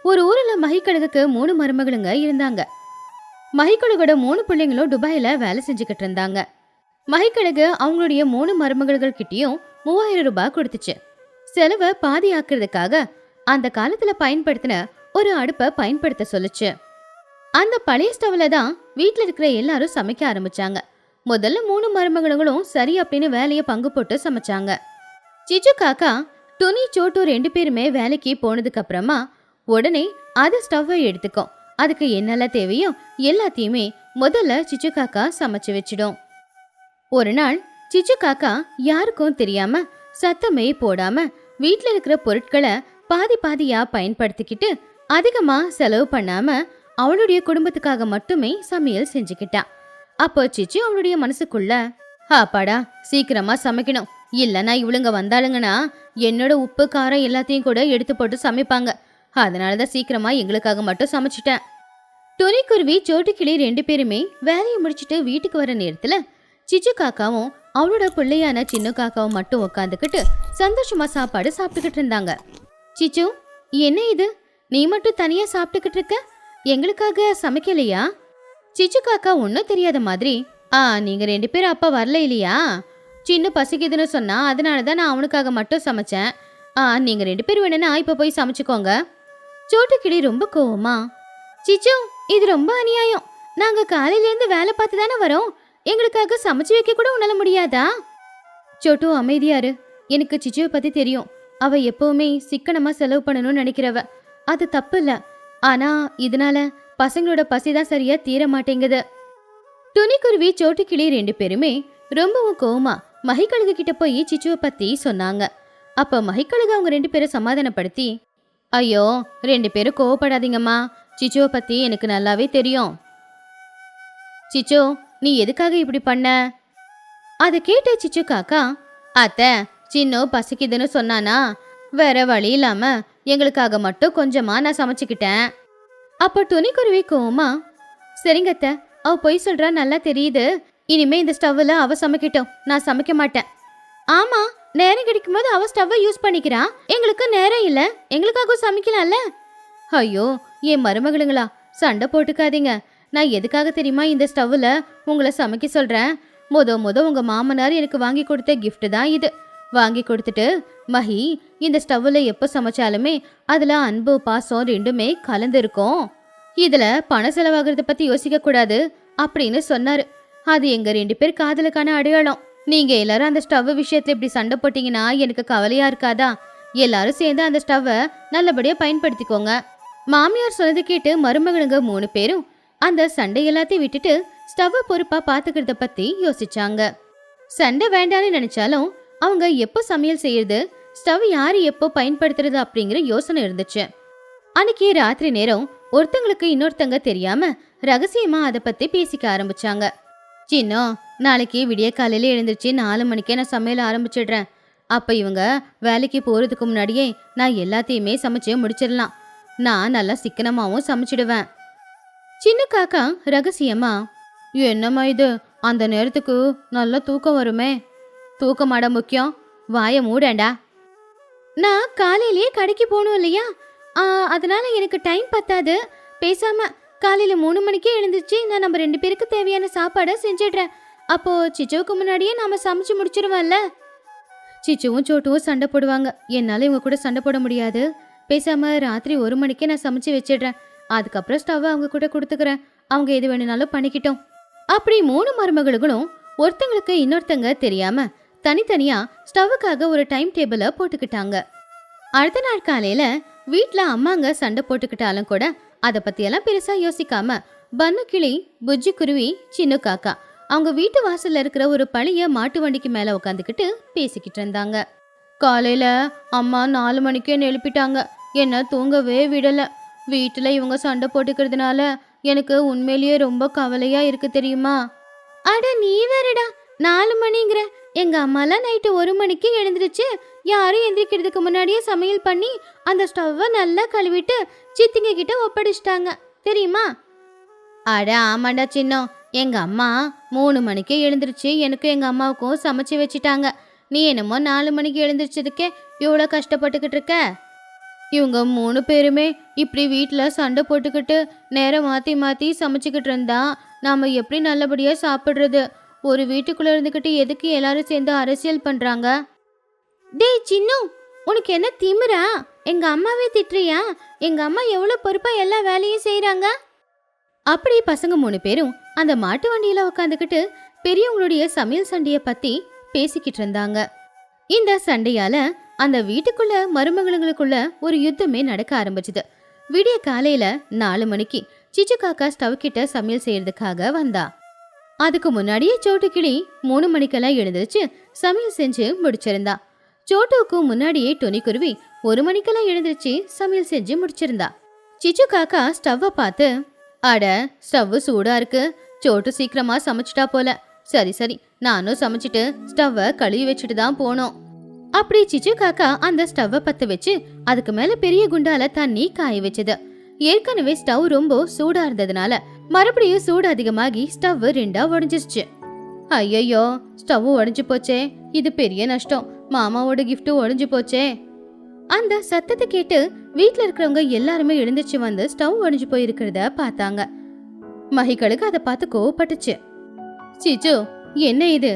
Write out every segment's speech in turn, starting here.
ஒரு ஊர்ல மகிக்கழுகுக்கு 3 மருமகளுங்க இருந்தாங்க. மகிக்கழுகோட 3 பிள்ளைங்களும் துபாயில வேலை செஞ்சுக்கிட்டு இருந்தாங்க. மகிக்கழுகு அவங்களுடைய 3 மருமகள்கள் கிட்டயும் 3000 ரூபாய் கொடுத்துச்சு. செலவை பாதி ஆக்குறதுக்காக அந்த காலத்துல பயன்படுத்தின ஒரு அடுப்பை பயன்படுத்த சொல்லுச்சு. அந்த பழைய ஸ்டவ்ல தான் வீட்ல இருக்கிற எல்லாரும் சமைக்க ஆரம்பிச்சாங்க. முதல்ல 3 மருமகளும் சரி அப்படின்னு வேலையை பங்கு போட்டு சமைச்சாங்க. சிச்சு காக்கா துணி சோட்டு 2 பேருமே வேலைக்கு போனதுக்கு அப்புறமா உடனே அது ஸ்டவ்வை எடுத்துக்கும். அதுக்கு என்னெல்லாம் தேவையோ எல்லாத்தையுமே முதல்ல சிச்சு காக்கா சமைச்சு வச்சிடும். ஒரு நாள் சிச்சு காக்கா யாருக்கும் தெரியாம சத்தமே போடாம வீட்ல இருக்கிற பொருட்களை பாதி பாதியா பயன்படுத்திக்கிட்டு அதிகமா செலவு பண்ணாம அவளுடைய குடும்பத்துக்காக மட்டுமே சமையல் செஞ்சுக்கிட்டா. அப்போ சிச்சு அவளுடைய மனசுக்குள்ள, அப்பாடா சீக்கிரமா சமைக்கணும், இல்லைன்னா இவளுங்க வந்தாளுங்கன்னா என்னோட உப்பு காரம் எல்லாத்தையும் கூட எடுத்து போட்டு சமைப்பாங்க, அதனாலதான் சீக்கிரமா எங்களுக்காக மட்டும் சமைச்சிட்டேன். துணிக்குருவி சோட்டுக்கிளி 2 பேருமே வேலையை முடிச்சுட்டு வீட்டுக்கு வர நேரத்துல சிச்சு காக்காவும் அவளோட பிள்ளையான சின்ன காக்காவும் மட்டும் உக்காந்துக்கிட்டு சந்தோஷமா சாப்பாடு சாப்பிட்டுக்கிட்டு இருந்தாங்க. சிச்சு, என்ன இது, நீ மட்டும் தனியா சாப்பிட்டுக்கிட்டு இருக்க, எங்களுக்காக சமைக்கலையா? சிச்சு காக்கா ஒன்னும் தெரியாத மாதிரி, நீங்க 2 பேரும் அப்பா வரல இல்லையா, சின்ன பசிக்குதுன்னு சொன்னா அதனாலதான் நான் அவனுக்காக மட்டும் சமைச்சேன். நீங்க 2 பேரும் வேணும்னா இப்ப போய் சமைச்சுக்கோங்க. சோட்டுக்கிளி ரொம்ப கோவமா, சிச்சு இது ரொம்ப அநியாயம், நாங்க காலையில இருந்து வேலை பார்த்து தானே வரோம், எங்களுக்காக சமைச்சு வைக்க கூட உன்னால முடியாதா? சோட்டு அமைதியாரு, எனக்கு சிச்சுவை பத்தி தெரியும், அவ எப்பவுமே சிக்கனமா செலவு பண்ணணும்னு நினைக்கிறவ, அது தப்பு இல்ல, ஆனா இதனால பசங்களோட பசிதான் சரியா தீர மாட்டேங்குது. துணிக்குருவி சோட்டுக்கிளி 2 பேருமே ரொம்பவும் கோவமா மகிக்கழுகு கிட்ட போய் சிச்சுவை பத்தி சொன்னாங்க. அப்ப மகிக்கழுகு அவங்க 2 பேரும் சமாதானப்படுத்தி, ஐயோ 2 பேரும் கோவப்படாதீங்கம்மா, சிச்சுவை பத்தி எனக்கு நல்லாவே தெரியும். சிச்சு, நீ எதுக்காக இப்படி பண்ண? அதை கேட்ட சிச்சு காக்கா, அத்தை சின்ன பசிக்குதுன்னு சொன்னானா, வேற வழி இல்லாம எங்களுக்காக மட்டும் கொஞ்சமா நான் சமைச்சுக்கிட்டேன். அப்ப துணிக்குருவி கோவமா, சரிங்க அத்தை, அவ பொய் சொல்றா நல்லா தெரியுது, இனிமே இந்த ஸ்டவ்ல அவ சமைக்கட்டும், நான் சமைக்க மாட்டேன். ஆமா, நேரம் கிடைக்கும் போது அவ ஸ்டவ்வை யூஸ் பண்ணிக்கிறா, எங்களுக்கு நேரம் இல்ல, எங்களுக்காக சமைக்கலாம்ல. ஐயோ என் மருமகளுங்களா, சண்டை போட்டுக்காதீங்க, நான் எதுக்காக தெரியுமா இந்த ஸ்டவ்ல உங்களை சமைக்க சொல்றேன், முத உங்க மாமனார் எனக்கு வாங்கி கொடுத்த கிஃப்ட் தான் இது. வாங்கி கொடுத்துட்டு, மஹி இந்த ஸ்டவ்ல எப்போ சமைச்சாலுமே அதுல அன்பு பாசம் ரெண்டுமே கலந்து இருக்கும், இதுல பண செலவாகிறத பத்தி யோசிக்க கூடாது அப்படின்னு சொன்னாரு. அது எங்க 2 பேர் காதலுக்கான அடையாளம். நீங்க எல்லாரும் அந்த ஸ்டவ் விஷயத்துல இப்படி சண்டை போட்டீங்கன்னா எனக்கு கவலையா இருக்காதா? எல்லாரும் சேர்ந்து அந்த ஸ்டவ்வை நல்லபடியா பயன்படுத்திக்கோங்க. மாமியார் சொன்னது கேட்டு மருமகளுங்க 3 பேரும் அந்த சண்டை எல்லாத்தையும் விட்டுட்டு ஸ்டவ்வை பொறுப்பா பாத்துக்கிறத பத்தி யோசிச்சாங்க. சண்டை வேண்டான்னு நினைச்சாலும் அவங்க எப்போ சமையல் செய்யறது, ஸ்டவ் யாரு எப்போ பயன்படுத்துறது அப்படிங்கிற யோசனை இருந்துச்சு. அன்னைக்கு ராத்திரி நேரம் ஒருத்தங்களுக்கு இன்னொருத்தங்க தெரியாம ரகசியமா அதை பத்தி பேசிக்க ஆரம்பிச்சாங்க. சின்னோ, நாளைக்கு விடிய காலையில எழுந்திருச்சு 4 மணிக்கே நான் சமையல் ஆரம்பிச்சிடுறேன். அப்ப இவங்க வேலைக்கு போறதுக்கு முன்னாடியே நான் எல்லாத்தையுமே சமைச்சு முடிச்சிடலாம். நான் நல்லா சிக்கனமாவும் சமைச்சிடுவேன். சின்ன காக்கா ரகசியமா, என்னம்மா இது, அந்த நேரத்துக்கு நல்லா தூக்கம் வருமே. தூக்கமாட முக்கியம், வாய மூடேண்டா. நான் காலையிலேயே கடைக்கு போகணும் இல்லையா, அதனால எனக்கு டைம் பத்தாது. பேசாம காலையில 3 மணிக்கே எழுந்துச்சு நான் நம்ம 2 பேருக்கு தேவையான சாப்பாடை செஞ்சிடுறேன். அப்போ சிச்சுவுக்கு முன்னாடியே நாம சமைச்சு முடிச்சிருவோம்ல. சிச்சுவும் சோட்டுவும் சண்டை போடுவாங்க, என்னால இவங்க கூட சண்டை போட முடியாது. பேசாம ராத்திரி 1 மணிக்கே நான் சமைச்சு வச்சிடுறேன். அதுக்கப்புறம் ஸ்டவ் அவங்க கூட கொடுத்துக்கிறேன், அவங்க எது வேணும்னாலும் பண்ணிக்கிட்டோம். அப்படி 3 மருமகளும் ஒருத்தங்களுக்கு இன்னொருத்தங்க தெரியாம தனித்தனியா ஸ்டவ்வுக்காக ஒரு டைம் டேபிள போட்டுக்கிட்டாங்க. அடுத்த நாள் காலையில வீட்ல அம்மாங்க சண்டை போட்டுக்கிட்டாலும் கூட அதை பத்தியெல்லாம் பெருசா யோசிக்காம பன்னு கிளி, புஜ்ஜி குருவி, சின்ன காக்கா அவங்க வீட்டு வாசல்ல இருக்கிற ஒரு பழைய மாட்டு வண்டிக்கு மேல உட்காந்துக்கிட்டு பேசிக்கிட்டு இருந்தாங்க. காலையில அம்மா 4 மணிக்கே எழுப்பிட்டாங்க, என்ன தூங்கவே விடல. வீட்டுல இவங்க சண்டை போட்டுக்கிறதுனால எனக்கு உண்மையிலேயே ரொம்ப கவலையா இருக்கு தெரியுமா? அட நீ வேறடா, 4 மணிங்கிற, எங்க அம்மாலாம் நைட்டு 1 மணிக்கு எழுந்துருச்சு, யாரும் எந்திரிக்கிறதுக்கு முன்னாடியே சமையல் பண்ணி அந்த ஸ்டவ்வை நல்லா கழுவிட்டு சித்திங்க கிட்ட ஒப்படைச்சிட்டாங்க தெரியுமா? அட ஆமாண்டா சின்னம், எங்க அம்மா 3 மணிக்கே எழுந்துருச்சு எனக்கும் எங்க அம்மாவுக்கும் சமைச்சு வச்சுட்டாங்க. நீ என்னமோ 4 மணிக்கு எழுந்திரிச்சதுக்கே இவ்வளோ கஷ்டப்பட்டுக்கிட்டு இருக்க. இவங்க 3 பேருமே இப்படி வீட்டில் சண்டை போட்டுக்கிட்டு நேரம் மாற்றி மாற்றி சமைச்சிக்கிட்டு இருந்தா நாம எப்படி நல்லபடியாக சாப்பிட்றது? ஒரு வீட்டுக்குள்ளே இருந்துக்கிட்டு எதுக்கு எல்லாரும் சேர்ந்து அரசியல் பண்ணுறாங்க? டேய் சின்னு, உனக்கு என்ன திமிரா? எங்க அம்மாவே திட்டுறியா? எங்க அம்மா எவ்வளோ பொறுப்பா எல்லா வேலையும் செய்கிறாங்க. அப்படி பசங்க 3 பேரும் அந்த மாட்டு வண்டியில உட்காந்துக்கிட்டு பெரியவங்களுடைய சமையல் சண்டையை பத்தி பேசிக்கிட்டு இருந்தாங்க. இந்த சண்டையால அந்த வீட்டுக்குள்ள மருமகளுங்களுக்குள்ள ஒரு யுத்தமே நடக்க ஆரம்பிச்சுது. விடிய காலையில 4 மணிக்கு சிச்சு காக்கா ஸ்டவ் கிட்ட சமையல் செய்யறதுக்காக வந்தா. அதுக்கு முன்னாடியே சோட்டு கிளி 3 மணிக்கெல்லாம் எழுந்திருச்சு சமையல் செஞ்சு முடிச்சிருந்தா. சோட்டுவுக்கு முன்னாடியே டொனி குருவி 1 மணிக்கெல்லாம் எழுந்திருச்சு சமையல் செஞ்சு முடிச்சிருந்தா. சிச்சு காக்கா ஸ்டவ்வை பார்த்து, அட ஸ்டவ் சூடா இருக்கு, சோட்டு சீக்கிரமா சமைச்சிட்டா போல. சரி சரி, நானும் சமைச்சிட்டு ஸ்டவ்வை கழுவி வச்சுட்டு தான் போனோம். அப்படி சிச்சு காக்கா அந்த ஸ்டவ்வை பத்த வச்சு அதுக்கு மேல பெரிய குண்டால தண்ணி காய வச்சது. ஏற்கனவே ஸ்டவ் ரொம்ப சூடா இருந்ததுனால மறுபடியும் சூடு அதிகமாகி ஸ்டவ் 2ஆ உடைஞ்சிருச்சு. ஐயோ, ஸ்டவ் உடைஞ்சு போச்சே, இது பெரிய நஷ்டம். மாமாவோட கிஃப்ட் உடைஞ்சு போச்சே. அந்த சத்தத்தை கேட்டு வீட்டுல இருக்கிறவங்க எல்லாருமே எழுந்திருச்சு வந்து ஸ்டவ் உடைஞ்சு போயிருக்கிறத பார்த்தாங்க. மகிகளுக்கு அதை பார்த்து கோவப்பட்டுச்சு. சிச்சு, என்ன இது?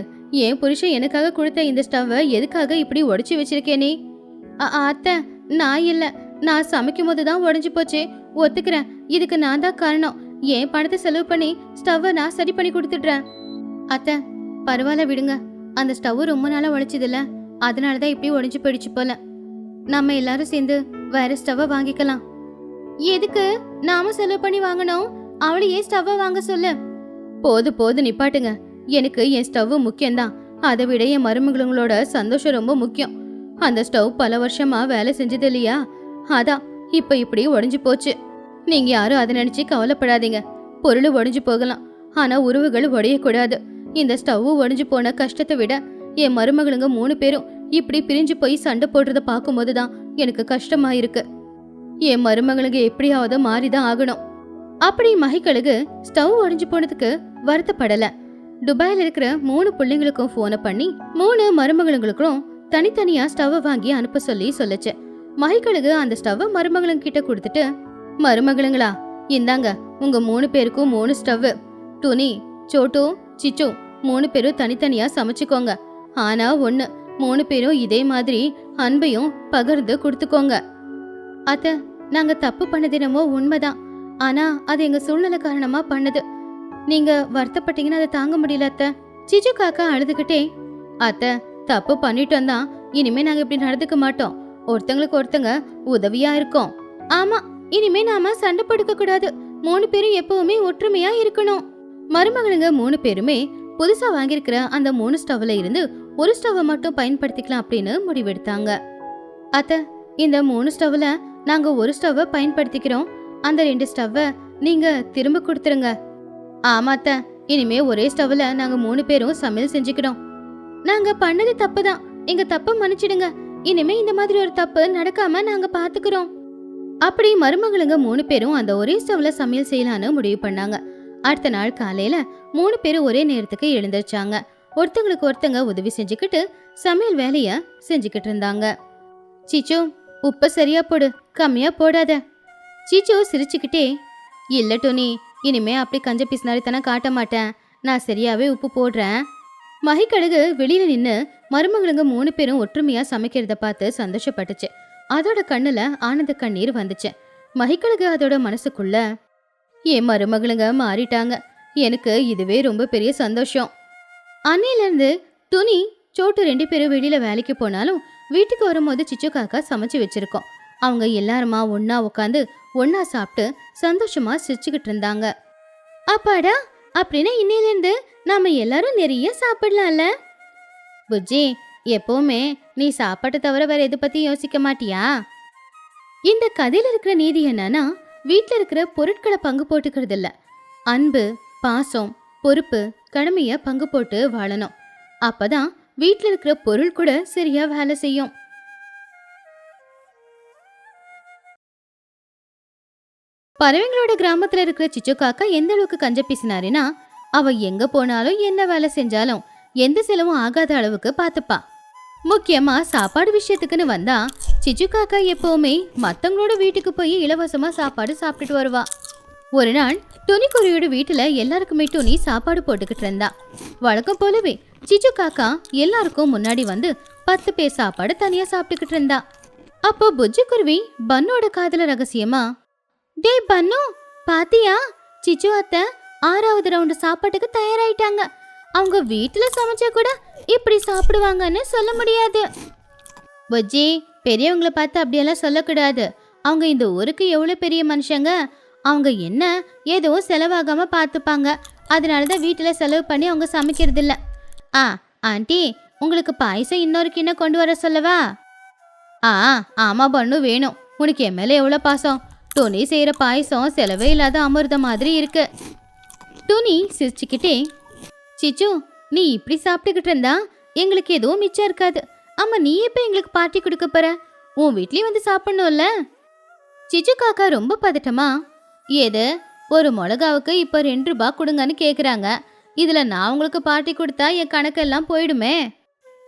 என் புருஷன் எனக்காக கொடுத்த இந்த ஸ்டவ்வை எதுக்காக இப்படி உடைச்சு வச்சிருக்கே நீ? அத்தை, நான் இல்ல, நான் சமைக்கும் போது தான் உடைஞ்சு போச்சு. ஒத்துக்கிறேன், இதுக்கு நான் தான் காரணம். என் பணத்தை செலவு பண்ணி ஸ்டவ்வை நான் சரி பண்ணி கொடுத்துடுறேன். அத்தை, பரவாயில்ல விடுங்க. அந்த ஸ்டவ் ரொம்ப நாளா உடைச்சதில்ல, அதனாலதான் இப்படி உடைஞ்சு போயிடுச்சு போல. நம்ம எல்லாரும் சேர்ந்து வேற ஸ்டவ்வை வாங்கிக்கலாம். எதுக்கு நாம செலவு பண்ணி வாங்கணும்? அவளையே ஸ்டவ்வை வாங்க சொல்லு. போது நிப்பாட்டுங்க. எனக்கு என் ஸ்டவ் முக்கியம்தான். அதை விட என் மருமகளோட சந்தோஷம் ரொம்ப முக்கியம். அந்த ஸ்டவ் பல வருஷமா வேலை செஞ்சது இல்லையா, அதான் இப்ப இப்படி உடைஞ்சு போச்சு. நீங்க யாரும் அதை நினைச்சு கவலைப்படாதீங்க. பொருள் உடைஞ்சு போகலாம், ஆனா உறவுகள் உடையக்கூடாது. இந்த ஸ்டவ் உடைஞ்சு போன கஷ்டத்தை விட என் மருமகளுங்க 3 பேரும் இப்படி பிரிஞ்சு போய் சண்டை போடுறத பார்க்கும் போதுதான் எனக்கு கஷ்டமா இருக்கு. என் மருமகளுங்க எப்படியாவது மாறிதான் ஆகணும். அப்படி மகிகளுக்கு ஸ்டவ் உடைஞ்சு போனதுக்கு வருத்தப்படல. துபாயில இருக்கிற 3 பிள்ளைங்களுக்கும் போனை பண்ணி 3 மருமகளுங்களுக்கும் தனித்தனியா ஸ்டவ் வாங்கி அனுப்ப சொல்லுச்சு. மகிகளுக்கு அந்த ஸ்டவ் மருமகளுங்க கிட்ட கொடுத்துட்டு, மருமகளுங்களா, இந்தாங்க உங்க 3 பேருக்கும் 3 ஸ்டவ். துணி, சோட்டு, சிச்சு 3 பேரும் தனித்தனியா சமைச்சுக்கோங்க. ஆனா ஒண்ணு, 3 பேரும் இதே மாதிரி அன்பையும் பகிர்ந்து கொடுத்துக்கோங்க. அத்தை, நாங்க தப்பு பண்ணது என்னமோ உண்மைதான். ஆனா அது எங்க சூழ்நிலை காரணமா பண்ணது. நீங்க வருத்தப்பட்டீங்கன்னா அதை தாங்க முடியல அத்தை. சிச்சு காக்கா அழுதுகிட்டே, அத்தை, தப்பு பண்ணிட்டோம் தான், இனிமே நாங்க இப்படி நடந்துக்க மாட்டோம். ஒருத்தங்களுக்கு ஒருத்தங்க உதவியா இருக்கோம். ஆமா, இனிமே நாம சண்டை போடுக்க கூடாது. 3 பேரும் எப்பவுமே ஒற்றுமையா இருக்கணும். மருமகளுங்க 3 பேருமே புதுசா வாங்கியிருக்கிற அந்த 3 ஸ்டவ்ல இருந்து ஒரு ஸ்டவ்வை மட்டும் பயன்படுத்திக்கலாம் அப்படின்னு முடிவெடுத்தாங்க. அத்தை, இந்த 3 ஸ்டவ்ல நாங்க ஒரு ஸ்டவ்வை பயன்படுத்திக்கிறோம். அந்த 2 ஸ்டவ்வை நீங்க திரும்ப கொடுத்துருங்க. ஆமா அத்தை, இனிமே ஒரே ஸ்டவ்ல நாங்க 3 பேரும் சமையல் செஞ்சுக்கிறோம். நாங்க பண்ணது தப்புதான், எங்க தப்ப மன்னிச்சிடுங்க. இனிமே இந்த மாதிரி ஒரு தப்பு நடக்காம நாங்க பாத்துக்கிறோம். அப்படி மருமகளுங்க 3 பேரும் அந்த ஒரே ஸ்டவ்ல சமையல் செய்யலான்னு முடிவு பண்ணாங்க. அடுத்த நாள் காலையில 3 பேரும் ஒரே நேரத்துக்கு எழுந்திருச்சாங்க. ஒருத்தங்களுக்கு ஒருத்தங்க உதவி செஞ்சுக்கிட்டு சமையல் வேலைய செஞ்சுக்கிட்டு இருந்தாங்க. சீச்சு, உப்ப சரியா போடு, கம்மியா போடாத. சீச்சு சிரிச்சுக்கிட்டே, இல்ல டோனி, இனிமே அப்படி கஞ்ச பிசினாரித்தனம் காட்ட மாட்டேன். நான் சரியாவே உப்பு போடுறேன். மகிக்கழுகு வெளியில நின்னு மருமகளுங்க 3 பேரும் ஒற்றுமையா சமைக்கிறத பார்த்து சந்தோஷப்பட்டுச்சு. அதோட கண்ணுல ஆனந்த கண்ணீர் வந்துச்சு. மகிக்கழுகு அதோட மனசுக்குள்ள, என் மருமகளுங்க மாறிட்டாங்க, எனக்கு இதுவே ரொம்ப பெரிய சந்தோஷம். அன்னையில இருந்து துணி, சோட்டு 2 பேரும் வெளியில வேலைக்கு போனாலும் வீட்டுக்கு வரும்போது சிச்சு காக்கா சமைச்சு வச்சிருக்கோம். அவங்க எல்லாருமா ஒன்னா உட்காந்து ஒன்னா சாப்பிட்டு சந்தோஷமா சிரிச்சுக்கிட்டு இருந்தாங்க. அப்பாடா, அப்படின்னா இன்னையில இருந்து நாம எல்லாரும் நிறைய சாப்பிடலாம்ல. புஜ்ஜி, எப்பவுமே நீ சாப்பாட்டை தவிர வேற எதை பத்தி யோசிக்க மாட்டியா? இந்த கதையில இருக்கிற நீதி என்னன்னா, வீட்டுல இருக்கிற பொருட்களை பங்கு போட்டுக்கிறது இல்ல, அன்பு, பாசம், பொறுப்பு, கடமைய பங்கு போட்டு வாழணும். அப்பதான் வீட்டுல இருக்கிற பொருள் கூட சரியா வேலை செய்யும். பறவைங்களோட கிராமத்துல இருக்கிற சிச்சு காக்கா எந்த அளவுக்கு கஞ்ச பேசினாருன்னா, அவ எங்க போனாலும் என்ன வேலை செஞ்சாலும் எந்த செலவும் ஆகாத அளவுக்கு பாத்துப்பா. முக்கியமா சாப்பாடு விஷயத்துக்குன்னு வந்தா சிச்சு காக்கா எப்பவுமே மத்தவங்களோட வீட்டுக்கு போய் இலவசமா சாப்பாடு சாப்பிட்டுட்டு வருவா. ஒரு நாள் துணிக்குருவியோட வீட்டுல எல்லாருக்குமே துணி சாப்பாடு போட்டுக்கிட்டு இருந்தா. வழக்கம் போலவே சிச்சு காக்கா எல்லாருக்கும் முன்னாடி வந்து 10 பேர் சாப்பாடு தனியா சாப்பிட்டுக்கிட்டு இருந்தா. அப்போ புஜ்ஜி குருவி பன்னோட காதுல ரகசியமா, டே பன்னு, பாத்தியா, சிச்சு அத்தை 6வது ரவுண்டு சாப்பாட்டுக்கு தயாராயிட்டாங்க. அவங்க வீட்டுல சமைச்சா கூட இப்படி சாப்பிடுவாங்கன்னு சொல்ல முடியாது. புஜ்ஜி, பெரியவங்களை பார்த்து அப்படியெல்லாம் சொல்லக்கூடாது. அவங்க இந்த ஊருக்கு எவ்வளவு பெரிய மனுஷங்க. அவங்க என்ன ஏதோ செலவாகாம பார்த்துப்பாங்க. அதனாலதான் வீட்டுல செலவு பண்ணி அவங்க சமைக்கிறது இல்ல. ஆண்டி, உங்களுக்கு பாயசம் இன்னொரு கிண்ணம் கொண்டு வர சொல்லவா? ஆமா பண்ணு, வேணும். உனக்கு என் மேல எவ்வளவு பாசம். துணி செய்யற பாயசம் செலவே இல்லாத அமிர்தம் மாதிரி இருக்கு. துணி சிரிச்சுக்கிட்டே, சிச்சு, நீ இப்படி சாப்பிட்டுக்கிட்டு இருந்தா எங்களுக்கு எதுவும் மிச்சம் இருக்காது. ஆமா, நீ எப்ப எங்களுக்கு பார்ட்டி கொடுக்க போற? உன் வீட்லயும் வந்து சாப்பிடணும்ல. சிச்சு காக்கா ரொம்ப பதட்டமா, ஏது ஒரு மிளகாவுக்கு இப்ப 2 ரூபாய் கொடுங்கன்னு கேக்குறாங்க. இதுல நான் உங்களுக்கு பார்ட்டி கொடுத்தா என் கணக்கெல்லாம் போயிடுமே.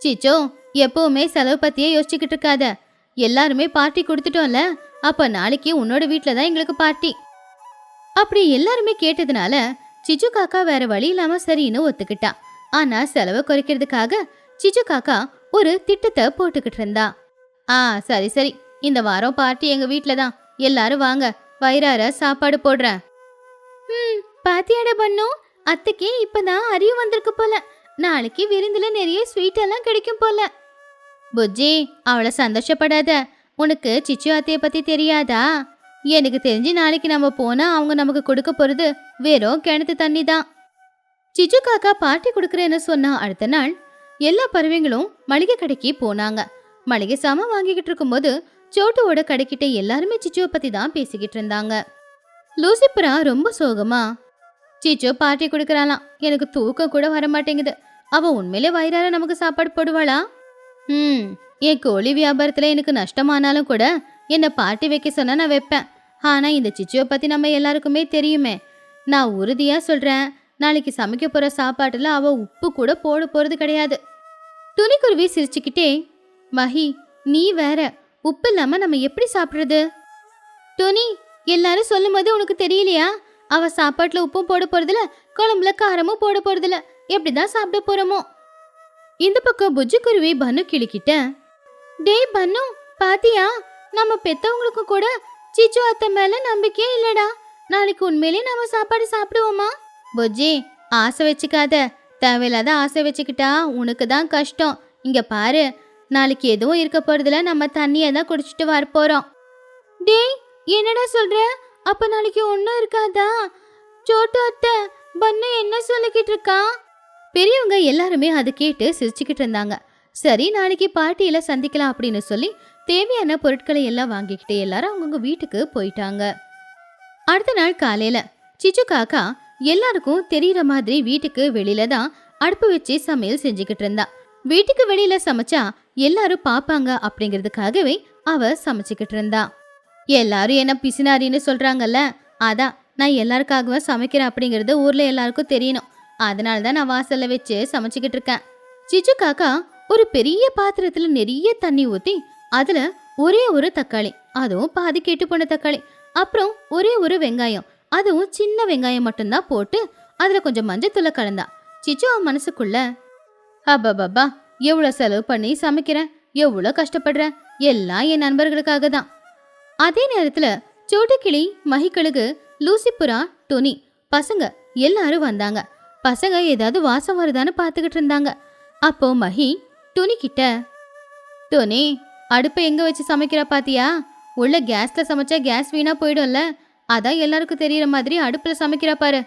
சிச்சோ, எப்பவுமே செலவு பத்தியே யோசிச்சுக்கிட்டு இருக்காத. எல்லாருமே பார்ட்டி கொடுத்துட்டோம்ல, அப்ப நாளைக்கு உன்னோட வீட்டுல தான் எங்களுக்கு பார்ட்டி. அப்படி எல்லாருமே கேட்டதுனால சிச்சு காக்கா வேற வழி இல்லாம சரின்னு ஒத்துக்கிட்டா. ஆனா செலவை குறைக்கிறதுக்காக சிச்சு காக்கா ஒரு திட்டத்தை போட்டுக்கிட்டு இருந்தா. சரி சரி, இந்த வாரம் பார்ட்டி எங்க வீட்டுல தான். எல்லாரும் வாங்க, வயிறார சாப்பாடு போடுறேன். பாத்தியாட பண்ணு, அத்தைக்கே இப்பதான் அறிவு வந்திருக்கு போல. நாளைக்கு விருந்துல நிறைய ஸ்வீட் எல்லாம் கிடைக்கும் போல. புஜ்ஜி, அவளை சந்தோஷப்படாத. உனக்கு சிச்சு அத்தைய பத்தி தெரியாதா? எனக்கு தெரிஞ்சு நாளைக்கு நம்ம போனா அவங்க நமக்கு கொடுக்க போறது வெறும் கிணத்து தண்ணி தான். சிச்சு காக்கா பார்ட்டி கொடுக்கறேன்னு சொன்னா அடுத்த நாள் எல்லா பறவைங்களும் மளிகை கடைக்கு போனாங்க. மளிகை சாமான் வாங்கிக்கிட்டு இருக்கும்போது சோட்டுவோட கடைக்கிட்ட எல்லாருமே சிச்சுவை பத்தி தான் பேசிக்கிட்டு இருந்தாங்க. லூசிபுரா ரொம்ப சோகமா, சிச்சு பார்ட்டி கொடுக்கறாளாம், எனக்கு தூக்கம் கூட வரமாட்டேங்குது. அவ உண்மையிலே வயிறார நமக்கு சாப்பாடு போடுவாளா? என் கோழி வியாபாரத்துல எனக்கு நஷ்டமானாலும் கூட என்ன பார்ட்டி வைக்க சொன்னா நான் வைப்பேன். ஆனா இந்த சிச்சுவை பத்தி நம்ம எல்லாருக்குமே தெரியுமே. நான் உறுதியா சொல்றேன், நாளைக்கு சமைக்க போற சாப்பாட்டுல அவ உப்பு கூட போட போறது கிடையாது. துணிக்குருவி சிரிச்சுக்கிட்டே, மஹி, நீ வேற, உப்பு இல்லாம நம்ம எப்படி சாப்பிடுறது? துணி, எல்லாரும் சொல்லும் போது உனக்கு தெரியலையா? அவ சாப்பாட்டுல உப்பும் போட போறதில்ல, குழம்புல காரமும் போட போறதில்ல. எப்படிதான் சாப்பிட போறோமோ? இந்த பக்கம் புஜ்ஜி குருவி பன்னு கிளிக்கிட்ட, டேய் பன்னு, பாத்தியா, நம்ம பெத்தவங்களுக்கு கூட சிச்சு அத்தை மேல நம்பிக்கையே இல்லடா. நாளைக்கு உண்மையிலே நம்ம சாப்பாடு சாப்பிடுவோமா? புஜ்ஜி, ஆசை வச்சுக்காத. தேவையில்லாத ஆசை வச்சுக்கிட்டா உனக்கு தான் கஷ்டம். இங்க பாரு, நாளைக்கு எதுவும் இருக்க போறதுல நம்ம தண்ணியை தான் குடிச்சிட்டு வரப்போறோம். டேய், என்னடா சொல்ற? அப்ப நாளைக்கு ஒன்னும் இருக்காதா? சோட்டு அத்தை, பன்னு என்ன சொல்லிக்கிட்டு இருக்கா? பெரியவங்க எல்லாருமே அதை கேட்டு சிரிச்சுக்கிட்டு இருந்தாங்க. சரி, நாளைக்கு பார்ட்டியில சந்திக்கலாம் அப்படின்னு சொல்லி தேவையான பொருட்களை எல்லாம் வாங்கிக்கிட்டு எல்லாரும் அவங்கவுங்க வீட்டுக்கு போயிட்டாங்க. அடுத்த நாள் காலையில சிச்சு காக்கா எல்லாருக்கும் தெரியற மாதிரி வீட்டுக்கு வெளியில தான் அடுப்பு வச்சு சமையல் செஞ்சுக்கிட்டு இருந்தா. வீட்டுக்கு வெளியில சமைச்சா எல்லாரும் பாப்பாங்க அப்படிங்கிறதுக்காகவே அவ சமைச்சுக்கிட்டு இருந்தா. எல்லாரும் என்ன பிசினாரின்னு சொல்றாங்கல்ல, அதான் நான் எல்லாருக்காகவும் சமைக்கிறேன் அப்படிங்கிறது ஊர்ல எல்லாருக்கும் தெரியணும். அதனாலதான் நான் வாசல்ல வச்சு சமைச்சுக்கிட்டு இருக்கேன். சிச்சு காக்கா ஒரு பெரிய பாத்திரத்துல நிறைய தண்ணி ஊத்தி அதுல ஒரே ஒரு தக்காளி, அதுவும் பாதி கெட்டு போன தக்காளி, அப்புறம் ஒரே ஒரு வெங்காயம், அதுவும் சின்ன வெங்காயம் மட்டும்தான் போட்டு அதுல கொஞ்சம் மஞ்சத்தூளை கலந்தா. சிச்சு அவன் மனசுக்குள்ள, அப்பா, எவ்வளவு செலவு பண்ணி சமைக்கிறேன், எவ்வளவு கஷ்டப்படுறேன், எல்லாம் என் நண்பர்களுக்காக தான். அதே நேரத்துல சோட்டுக்கிளி, மஹிக்கழுகு, லூசிபுரா, துணி பசங்க எல்லாரும் வந்தாங்க. பசங்க ஏதாவது வாசம் வருதான்னு பாத்துக்கிட்டு இருந்தாங்க. அப்போ மஹி துணி கிட்ட, துணி, அடுப்பை எங்க வச்சு சமைக்கிற பாத்தியா? உள்ள கேஸ்ல சமைச்சா கேஸ் வீணா போயிடும்ல, அதான் எல்லாருக்கும் தெரியற மாதிரி அடுப்புல சமைக்கிற பாரு.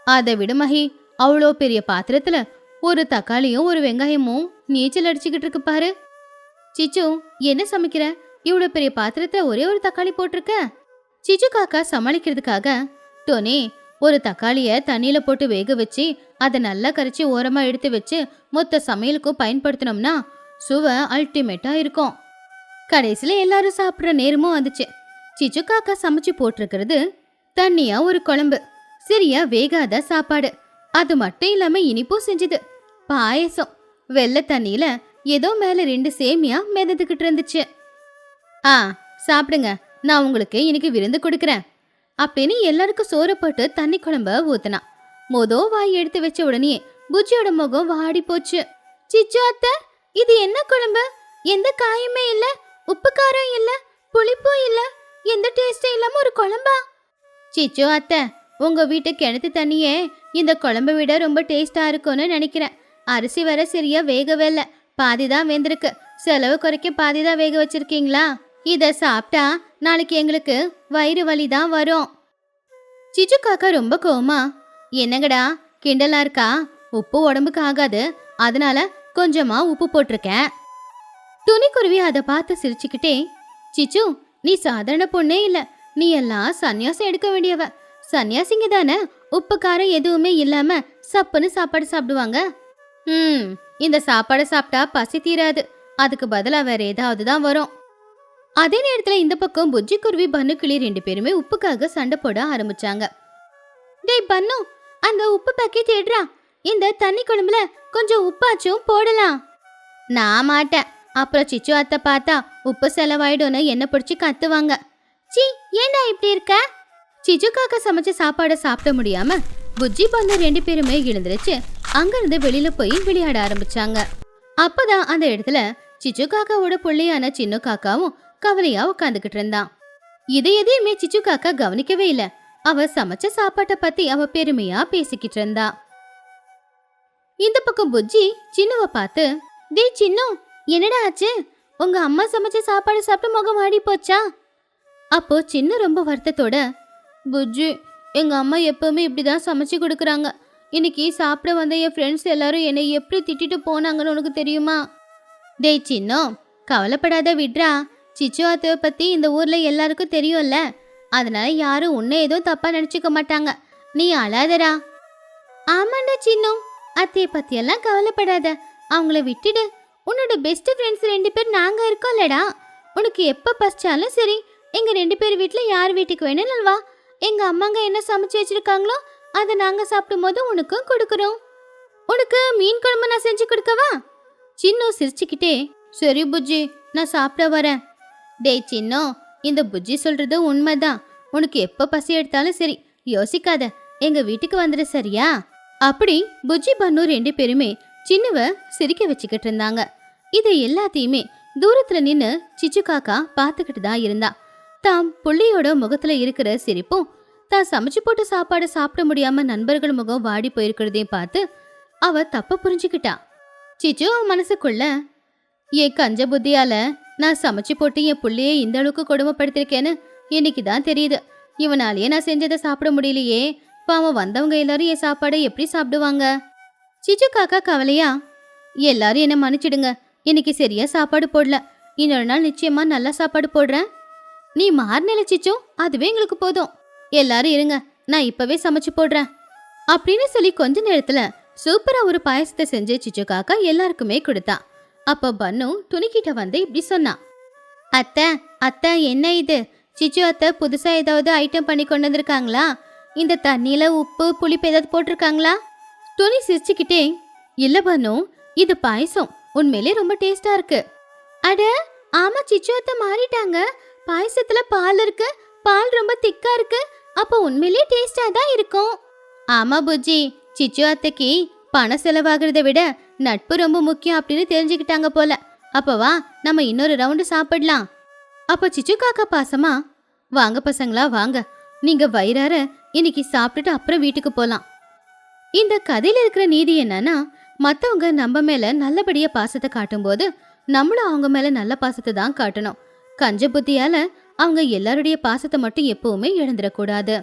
அதை விடு மஹி, அவ்வளோ பெரிய பாத்திரத்துல ஒரு தக்காளியும் ஒரு வெங்காயமும் நீச்சல் அடிச்சுக்கிட்டு இருக்கு பாரு. சிச்சு, என்ன சமைக்கிற? இவ்வளோ பெரிய பாத்திரத்துல ஒரே ஒரு தக்காளி போட்டிருக்க. சிச்சு காக்கா சமாளிக்கிறதுக்காக, டோனி, ஒரு தக்காளிய தண்ணியில போட்டு வேக வச்சு அதை நல்லா கரைச்சி ஓரமா எடுத்து வச்சு மொத்த சமையலுக்கும் பயன்படுத்தினோம்னா சுவை அல்டிமேட்டா இருக்கும். கடைசியில எல்லாரும் சாப்பிட்ற நேரமும் வந்துச்சு. சிச்சு காக்கா சமைச்சு போட்டிருக்கிறது தண்ணியா ஒரு குழம்பு, சரியா வேகாத சாப்பாடு, அது மட்டும் இல்லாம இனிப்பும் செஞ்சது, பாயசம், வெள்ளை தண்ணியில ஏதோ மேல 2 சேமியா மிதந்துகிட்டு இருந்துச்சு. ஆ சாப்பிடுங்க, நான் உங்களுக்கு இன்னைக்கு விருந்து கொடுக்குறேன் அப்படின்னு எல்லாருக்கும் சோறு போட்டு தண்ணி குழம்ப ஊத்துனா. வாய் எடுத்து வச்ச உடனே புஜ்ஜியோட முகம் வாடி போச்சு. சிச்சு அத்தை, இது என்ன குழம்பு? எந்த காயுமே இல்ல, உப்பு காரம் இல்ல, புளிப்பும் இல்ல, எந்த டேஸ்டும் இல்லாம ஒரு குழம்பா? சிச்சு அத்தை, உங்க வீட்டு கிணத்து தண்ணியே இந்த குழம்பை விட ரொம்ப டேஸ்டா இருக்கும்னு நினைக்கிறேன். அரிசி வர சரியா வேகவே இல்ல, பாதிதான் வெந்திருக்கு. செலவு குறைக்க பாதிதான் வேக வச்சிருக்கீங்களா? இத சாப்பிட்டா நாளைக்கு எங்களுக்கு வயிறு வலி தான் வரும். சிச்சு காக்கா ரொம்ப கோவமா, என்னங்கடா கிண்டலா இருக்கா? உப்பு உடம்புக்கு ஆகாது, அதனால கொஞ்சமா உப்பு போட்டிருக்கேன். துணிக்குருவி அதை பார்த்து சிரிச்சுக்கிட்டே, சிச்சு நீ சாதாரண பொண்ணே இல்ல, நீ எல்லாம் சன்னியாசம் எடுக்க வேண்டியவ. சன்னியாசிங்க தானே உப்பு காரம் எதுவுமே இல்லாம சப்புன்னு சாப்பாடு சாப்பிடுவாங்க. இந்த சாப்பாடு சாப்பிட்டா பசி தீராது, அதுக்கு பதிலா வேற ஏதாவது தான் வரும். அதே நேரத்துல இந்த பக்கம் புஜ்ஜி குருவி பன்னு கிளி 2 பேருமே உப்புக்காக சண்டை போட ஆரம்பிச்சாங்க. டேய் பன்னு, அந்த உப்பு பாக்கெட் எடுறா, இந்த தண்ணி குழம்புல கொஞ்சம் உப்பாச்சும் போடலாம். நான் மாட்டேன், அப்புறம் சிச்சு அத்தை பார்த்தா உப்பு செலவாயிடும்னு என்ன பிடிச்சி கத்துவாங்க. சி, ஏண்டா இப்படி இருக்க? சிச்சு காக்கா சமைச்ச சாப்பாடை சாப்பிட முடியாம புஜ்ஜி பன்னு 2 பேருமே எழுந்திருச்சு அங்கிருந்து வெளியில போய் விளையாட ஆரம்பிச்சாங்க. அப்பதான் அந்த இடத்துல சிச்சு காக்காவோட புள்ளையான சின்ன காக்காவும் கவலையா உட்காந்துக்கிட்டு இருந்தான். இதை எதையுமே சிச்சு காக்கா கவனிக்கவே இல்ல. அவ சமைச்ச சாப்பாட்டை பத்தி அவ பெருமையா பேசிக்கிட்டு இருந்தா. இந்த பக்கம் புஜ்ஜி சின்னவ பார்த்து, டேய் சின்னு, என்னடா ஆச்சு? உங்க அம்மா சமைச்ச சாப்பாடு சாப்பிட்டு முகம் வாடி போச்சா? அப்போ சின்ன ரொம்ப வருத்தத்தோட, புஜ்ஜி எங்க அம்மா எப்பவுமே இப்படிதான் சமைச்சு கொடுக்குறாங்க. இன்னைக்கு சாப்பிட வந்த என் ஃப்ரெண்ட்ஸ் எல்லாரும் என்னை எப்படி திட்டிட்டு போனாங்கன்னு உனக்கு தெரியுமா? டேய் சின்னோ, கவலைப்படாத விட்ரா. சிச்சு அத்தைய பத்தி இந்த ஊர்ல எல்லாருக்கும் தெரியும்ல, அதனால யாரும் உன்னை ஏதோ தப்பா நினைச்சுக்க மாட்டாங்க. நீ அழாதடா. ஆமாண்டா சின்னு, அத்தைய பத்தி எல்லாம் கவலைப்படாத, அவங்கள விட்டுடு. உன்னோட பெஸ்ட் ஃப்ரெண்ட்ஸ் 2 பேர் நாங்க இருக்கோம்லடா. உனக்கு எப்ப பசிச்சாலும் சரி, எங்க 2 பேர் வீட்டுல யார் வீட்டுக்கு வேணும் வா. எங்க அம்மாங்க என்ன சமைச்சு வச்சிருக்காங்களோ அதை நாங்க சாப்பிடும் போது உனக்கும் கொடுக்குறோம். உனக்கு மீன் குழம்பு நான் செஞ்சு கொடுக்கவா? சின்னு சிரிச்சுக்கிட்டே, சரி புஜ்ஜி, நான் சாப்பிட வரேன். டேய் சின்னோ, இந்த புஜ்ஜி சொல்றது உண்மைதான். உனக்கு எப்ப பசி எடுத்தாலும் சரி, யோசிக்காத, எங்க வீட்டுக்கு வந்துடு, சரியா? அப்படி புஜ்ஜி பன்னு 2 பேருமே சின்னுவ சிரிக்க வச்சுக்கிட்டு இருந்தாங்க. இதை எல்லாத்தையுமே தூரத்துல நின்னு சிச்சு காக்கா பார்த்துக்கிட்டு தான் இருந்தா. தாம் புள்ளியோட முகத்துல இருக்கிற சிரிப்பும், தான் சமைச்சு போட்டு சாப்பாடு சாப்பிட முடியாம நண்பர்கள் முகம் வாடி போயிருக்கிறதையும் பார்த்து அவ தப்ப புரிஞ்சுக்கிட்டா. சிச்சு மனசுக்குள்ள, என் கஞ்ச புத்தியால நான் சமைச்சு போட்டு என் புள்ளைய இந்த அளவுக்கு கொடுமைப்படுத்திருக்கேன்னு இன்னைக்கு தான் தெரியுது. இவனாலேயே நான் செஞ்சதை சாப்பிட முடியலையே, பாவம் வந்தவங்க எல்லாரும் என் சாப்பாடை எப்படி சாப்பிடுவாங்க? சிச்சு காக்கா கவலையா, எல்லாரும் என்ன மன்னிச்சிடுங்க, இன்னைக்கு சரியா சாப்பாடு போடல, இன்னொரு நாள் நிச்சயமா நல்லா சாப்பாடு போடுறேன். நீ மாறினல சிச்சு, அதுவே எங்களுக்கு போதும். எல்லாரும் இருங்க, நான் இப்பவே சமைச்சு போடுறேன் அப்படின்னு சொல்லி கொஞ்ச நேரத்துல சூப்பரா ஒரு பாயசத்தை செஞ்சு சிச்சு காக்கா எல்லாருக்குமே கொடுத்தா. அப்ப பன்னு துணிக்கிட்ட வந்து இப்படி சொன்னா, அத்தை அத்தை, என்ன இது? சிச்சு அத்தை புதுசா ஏதாவது ஐட்டம் பண்ணி கொண்டு வந்திருக்காங்களா? இந்த தண்ணியில உப்பு புளிப்பு ஏதாவது போட்டிருக்காங்களா? துணி சிரிச்சுக்கிட்டே, இல்ல பன்னு, இது பாயசம், உண்மையிலே ரொம்ப டேஸ்டா இருக்கு. அட ஆமா, சிச்சு அத்தை மாறிட்டாங்க. பாயசத்துல பால் இருக்கு, பால் ரொம்ப திக்கா இருக்கு, அப்ப உண்மையிலே டேஸ்டா தான் இருக்கும். ஆமா புஜ்ஜி, சிச்சு அத்தைக்கு பணம் செலவாகிறத விட நட்பு ரொம்ப முக்கியம் அப்படின்னு தெரிஞ்சுக்கிட்டாங்க போல. அப்ப வா, நம்ம இன்னொரு ரவுண்டு சாப்பிடலாம். அப்ப சிச்சு காக்கா பாசமா, வாங்க பசங்களா வாங்க, நீங்க வயிறார இன்னைக்கு சாப்பிட்டுட்டு அப்புறம் வீட்டுக்கு போலாம். இந்த கதையில இருக்கிற நீதி என்னன்னா, மத்தவங்க நம்ம மேல நல்லபடியா பாசத்தை காட்டும் போது நம்மளும் அவங்க மேல நல்ல பாசத்தை தான் காட்டணும். கஞ்ச புத்தியால அவங்க எல்லாருடைய பாசத்தை மட்டும் எப்பவுமே இழந்துடக்கூடாது.